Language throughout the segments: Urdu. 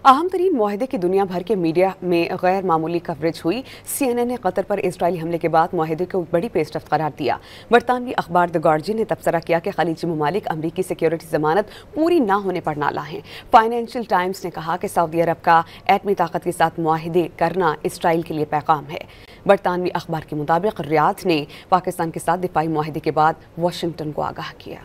اہم ترین معاہدے کی دنیا بھر کے میڈیا میں غیر معمولی کوریج ہوئی۔ CNN نے قطر پر اسرائیلی حملے کے بعد معاہدے کو بڑی پیش رفت قرار دیا۔ برطانوی اخبار دی گارڈین نے تبصرہ کیا کہ خلیجی ممالک امریکی سیکیورٹی ضمانت پوری نہ ہونے پر نالاں ہیں۔ فائنینشل ٹائمز نے کہا کہ سعودی عرب کا ایٹمی طاقت کے ساتھ معاہدے کرنا اسرائیل کے لیے پیغام ہے۔ برطانوی اخبار کے مطابق ریاض نے پاکستان کے ساتھ دفاعی معاہدے کے بعد واشنگٹن کو آگاہ کیا۔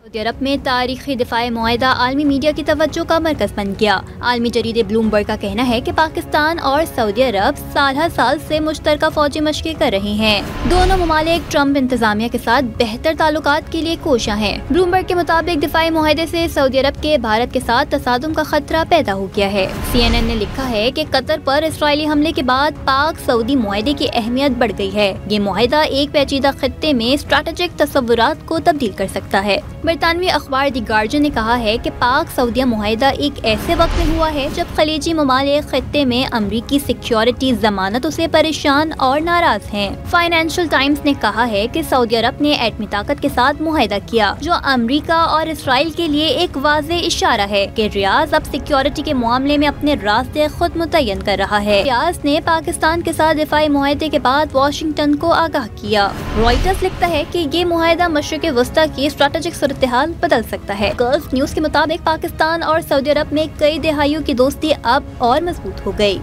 سعودی عرب میں تاریخی دفاعی معاہدہ عالمی میڈیا کی توجہ کا مرکز بن گیا۔ عالمی جریدے بلومبرگ کا کہنا ہے کہ پاکستان اور سعودی عرب سال ہر سال سے مشترکہ فوجی مشقیں کر رہے ہیں۔ دونوں ممالک ٹرمپ انتظامیہ کے ساتھ بہتر تعلقات کے لیے کوشاں ہیں۔ بلومبرگ کے مطابق دفاعی معاہدے سے سعودی عرب کے بھارت کے ساتھ تصادم کا خطرہ پیدا ہو گیا ہے۔ CNN نے لکھا ہے کہ قطر پر اسرائیلی حملے کے بعد پاک سعودی معاہدے کی اہمیت بڑھ گئی ہے۔ یہ معاہدہ ایک پیچیدہ خطے میں اسٹریٹجک تصورات کو تبدیل کر سکتا ہے۔ برطانوی اخبار دی گارڈین نے کہا ہے کہ پاک سعودیہ معاہدہ ایک ایسے وقت میں ہوا ہے جب خلیجی ممالک خطے میں امریکی سیکیورٹی ضمانتوں سے پریشان اور ناراض ہیں۔ فائنینشل ٹائمز نے کہا ہے کہ سعودی عرب نے ایٹمی طاقت کے ساتھ معاہدہ کیا، جو امریکہ اور اسرائیل کے لیے ایک واضح اشارہ ہے کہ ریاض اب سیکیورٹی کے معاملے میں اپنے راستے خود متعین کر رہا ہے۔ ریاض نے پاکستان کے ساتھ دفاعی معاہدے کے بعد واشنگٹن کو آگاہ کیا۔ رائٹرز لکھتا ہے کہ یہ معاہدہ مشرق وسطی کی اسٹریٹجک صورتحال بدل سکتا ہے۔ گلف نیوز کے مطابق پاکستان اور سعودی عرب میں کئی دہائیوں کی دوستی اب اور مضبوط ہو گئی۔